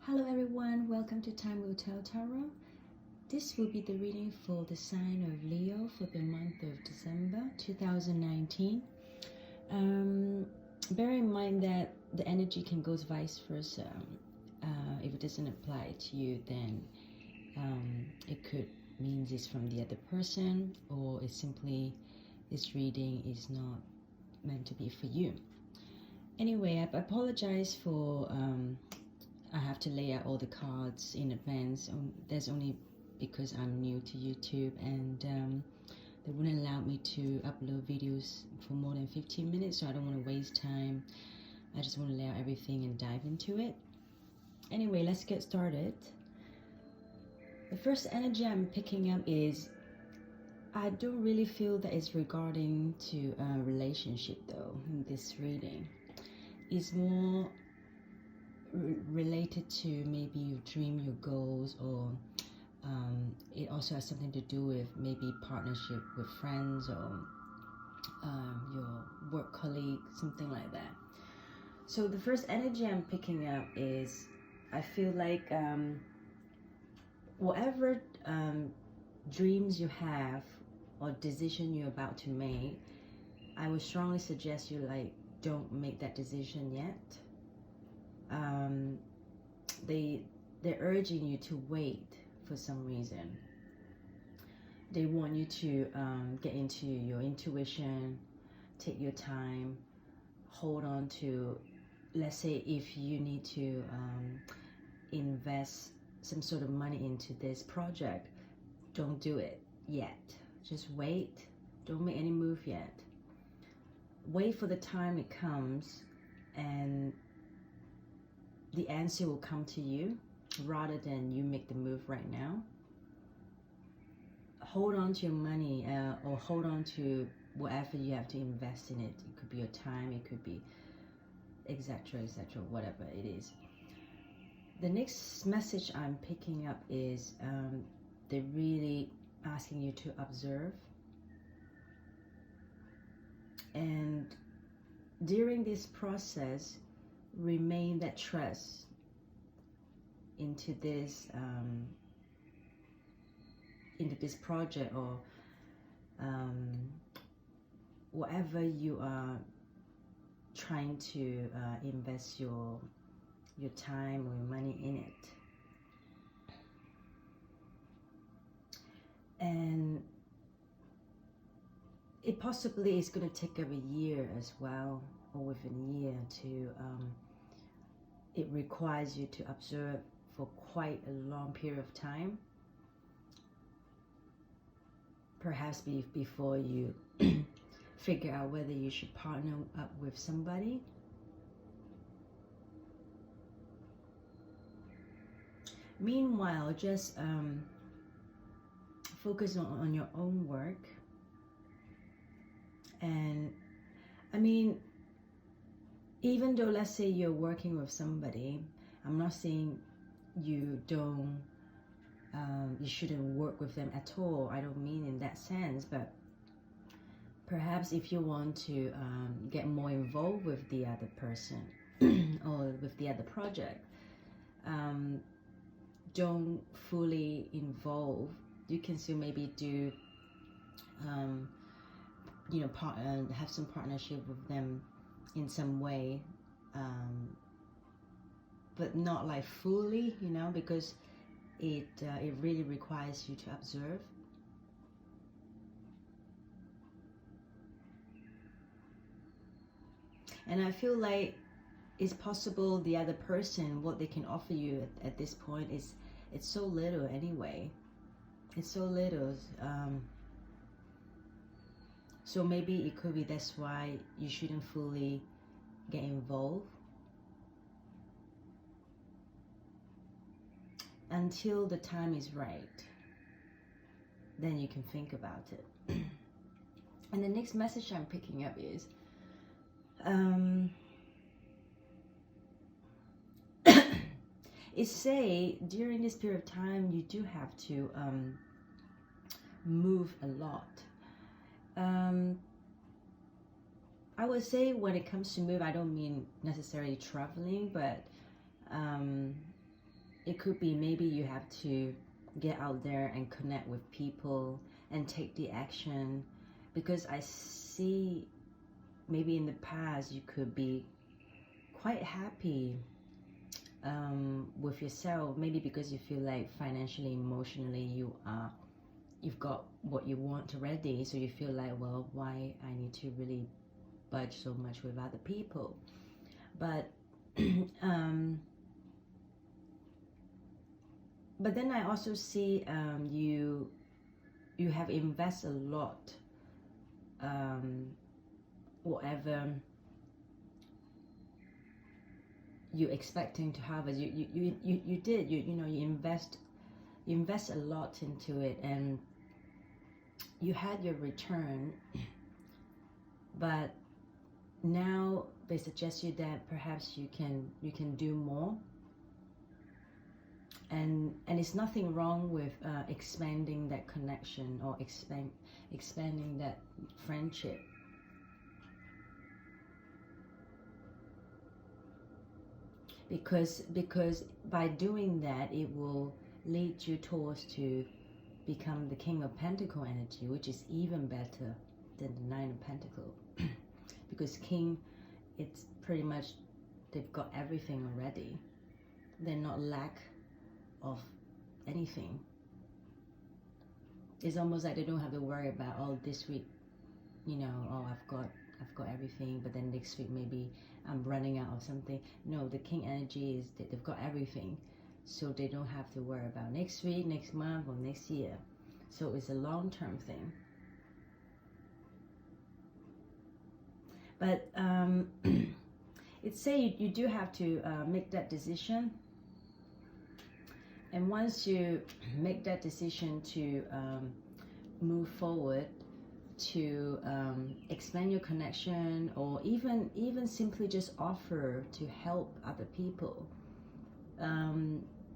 Hello everyone, welcome to Time Will Tell Tarot. This will be the reading for the sign of Leo for the month of December 2019. Bear in mind that the energy can go vice versa. If it doesn't apply to you, then it could mean it's from the other person, or it simply this reading is not meant to be for you. Anyway, I apologize for I have to lay out all the cards in advance. That's only because I'm new to YouTube, and they wouldn't allow me to upload videos for more than 15 minutes, so I don't want to waste time. I just want to lay out everything and dive into it. Anyway, let's get started. The first energy I'm picking up is I don't really feel that it's regarding to a relationship though in this reading. It's more related to maybe your dream, your goals, or it also has something to do with maybe partnership with friends or your work colleague, something like that. So the first energy I'm picking up is I feel like whatever dreams you have or decision you're about to make, I would strongly suggest you don't make that decision yet. They're urging you to wait for some reason. They want you to get into your intuition, take your time, hold on to, let's say if you need to invest some sort of money into this project, don't do it yet. Just wait. Don't make any move yet. Wait for the time it comes, and the answer will come to you rather than you make the move right now. Hold on to your money or hold on to whatever you have to invest in it. It could be your time, it could be etc, whatever it is. The next message I'm picking up is they're really asking you to observe, and during this process remain that trust into this project or whatever you are trying to invest your time or your money in it. And it possibly is going to take over a year as well, or within a year to it requires you to observe for quite a long period of time, perhaps before you figure out whether you should partner up with somebody. Meanwhile, just focus on your own work. And I mean, even though let's say you're working with somebody, I'm not saying you don't you shouldn't work with them at all. I don't mean in that sense, but perhaps if you want to get more involved with the other person or with the other project, don't fully involve. You can still maybe do have some partnership with them in some way, but not like fully, because it really requires you to observe. And I feel like it's possible the other person, what they can offer you at this point is it's so little anyway. It's so little. So maybe it could be that's why you shouldn't fully get involved until the time is right. Then you can think about it. And the next message I'm picking up is it say during this period of time you do have to move a lot. I would say when it comes to move, I don't mean necessarily traveling, but it could be maybe you have to get out there and connect with people and take the action, because I see maybe in the past you could be quite happy with yourself, maybe because you feel like financially, emotionally you've got what you want already, so you feel like, well, why I need to really budge so much with other people. But but then I also see you have invested a lot, whatever you're expecting to have, as you did, you know, you invest a lot into it, and you had your return. But now they suggest you that perhaps you can do more, and it's nothing wrong with expanding that connection or expanding that friendship. Because by doing that, it will lead you towards to become the King of Pentacle energy, which is even better than the Nine of Pentacle. Because King, it's pretty much, they've got everything already. They're not lack of anything. It's almost like they don't have to worry about, oh, this week, you know, oh, I've got everything, but then next week maybe I'm running out of something. No, the King energy is that they've got everything, so they don't have to worry about next week, next month, or next year. So it's a long-term thing. But it's say you do have to make that decision, and once you make that decision to move forward, to expand your connection, or even simply just offer to help other people,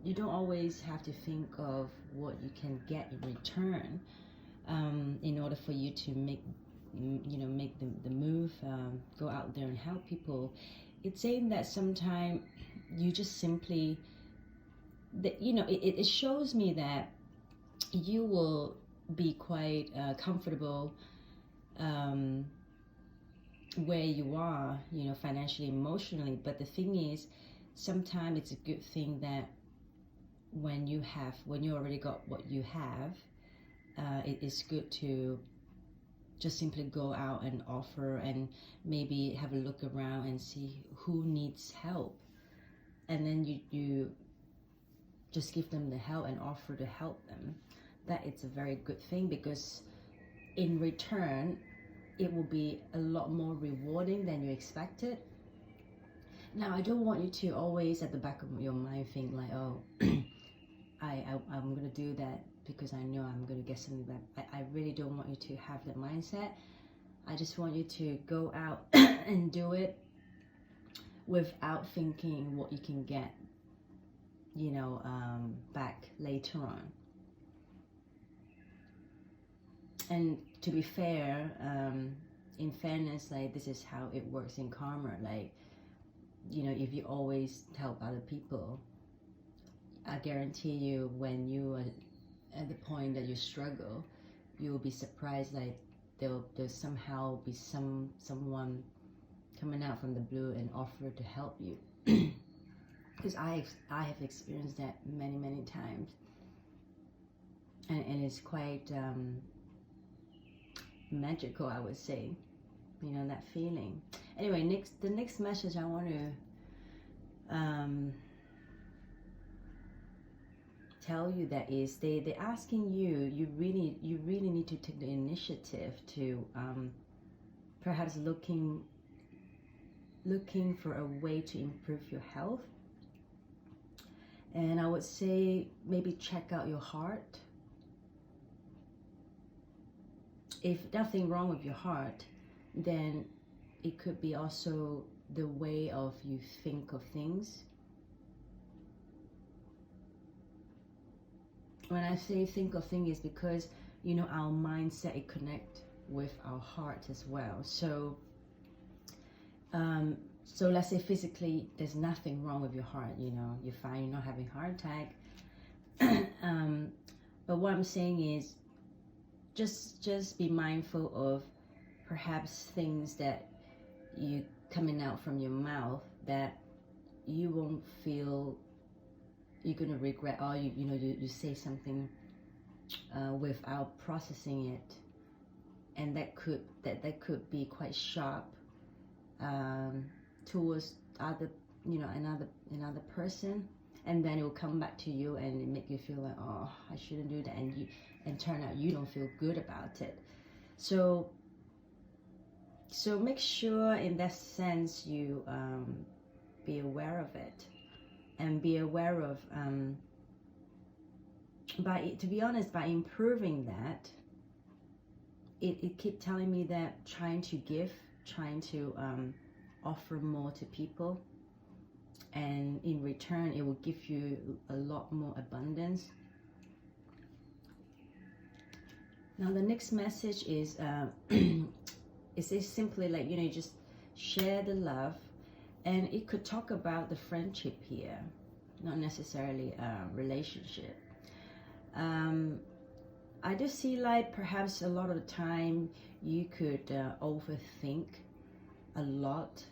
you don't always have to think of what you can get in return in order for you to make the move, go out there and help people. It's saying that sometimes you just simply, that, you know, it shows me that you will be quite comfortable where you are, you know, financially, emotionally. But the thing is, sometimes it's a good thing that when you already got what you have, it is good to just simply go out and offer, and maybe have a look around and see who needs help, and then you just give them the help and offer to help them. That it's a very good thing, because in return it will be a lot more rewarding than you expected. Now, I don't want you to always at the back of your mind think like, oh, I'm gonna do that because I know I'm gonna get something back. I really don't want you to have that mindset. I just want you to go out and do it without thinking what you can get, you know, back later on. And to be fair, in fairness, like, this is how it works in karma. Like, you know, if you always help other people, I guarantee you, when you are at the point that you struggle, you will be surprised, like there'll somehow be someone coming out from the blue and offer to help you. Because I have experienced that many times, and it's quite magical, I would say, you know, that feeling. Anyway, the next message I want to tell you that is, they're asking you really need to take the initiative to perhaps looking for a way to improve your health. And I would say maybe check out your heart. If nothing wrong with your heart, then it could be also the way of you think of things. When I say think of things, is because, you know, our mindset, it connect with our heart as well. So So let's say physically there's nothing wrong with your heart, you know, you're fine, you're not having a heart attack. But what I'm saying is just be mindful of perhaps things that you coming out from your mouth that you won't feel you're gonna regret, or you say something without processing it, and that could be quite sharp towards another person, and then it will come back to you and it make you feel like, oh, I shouldn't do that, and turn out you don't feel good about it. So make sure in that sense you be aware of it, and be aware of to be honest, by improving that, it keep telling me that trying to offer more to people, and in return it will give you a lot more abundance. Now the next message is it's simply like, just share the love, and it could talk about the friendship here, not necessarily a relationship. I just see like perhaps a lot of the time you could overthink a lot,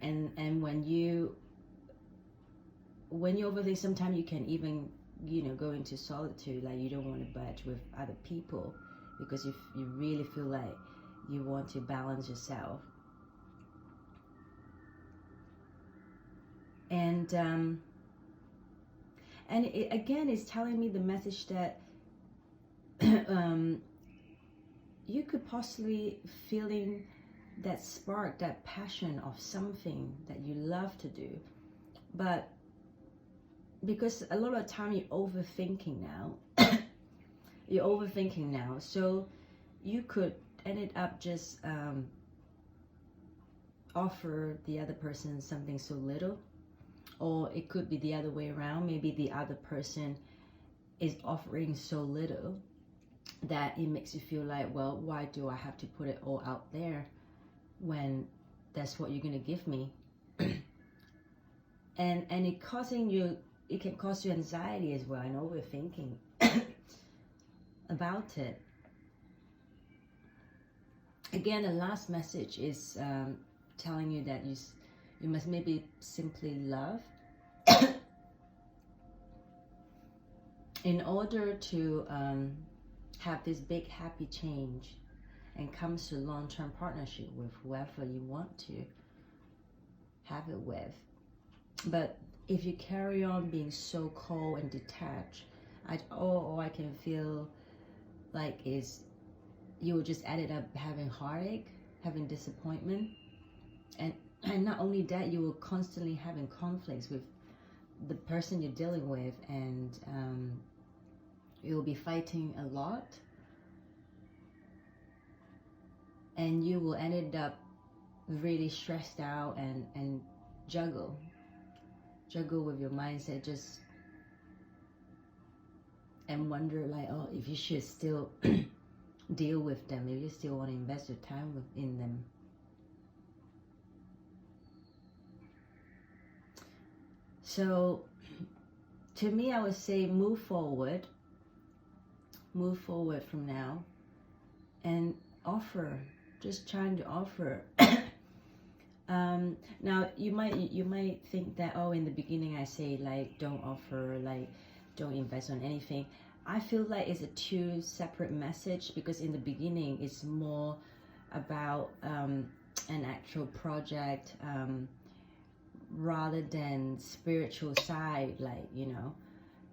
and when you overthink, sometimes you can even go into solitude, like you don't want to budge with other people because you really feel like you want to balance yourself. And it, again, is telling me the message that you could possibly feeling that spark, that passion of something that you love to do, but because a lot of the time you're overthinking now, so you could end up just offer the other person something so little, or it could be the other way around. Maybe the other person is offering so little that it makes you feel like, well, why do I have to put it all out there when that's what you're going to give me? and it can cause you anxiety as well, and overthinking about it. Again, the last message is telling you that you must maybe simply love in order to have this big happy change and comes to long-term partnership with whoever you want to have it with. But if you carry on being so cold and detached, all I can feel like is you will just end up having heartache, having disappointment, and not only that, you will constantly having conflicts with the person you're dealing with, and you will be fighting a lot, and you will end up really stressed out and juggle with your mindset, just and wonder like, oh, if you should still deal with them, if you still want to invest your time in them. So to me, I would say move forward from now, and offer, just trying to offer. Now you might think that, oh, in the beginning I say like don't offer, like don't invest on anything. I feel like it's a two separate message, because in the beginning it's more about an actual project rather than spiritual side, like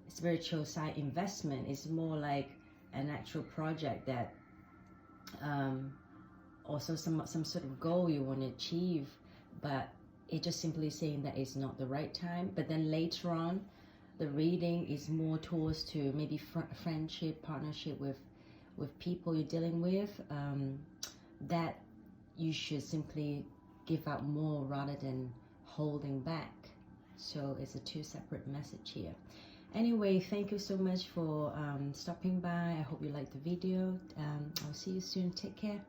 spiritual side investment is more like an actual project that also some sort of goal you want to achieve, but it just simply saying that it's not the right time. But then later on, the reading is more towards to maybe friendship, partnership with people you're dealing with, that you should simply give out more rather than holding back. So it's a two separate message here. Anyway, thank you so much for stopping by. I hope you liked the video. I'll see you soon. Take care.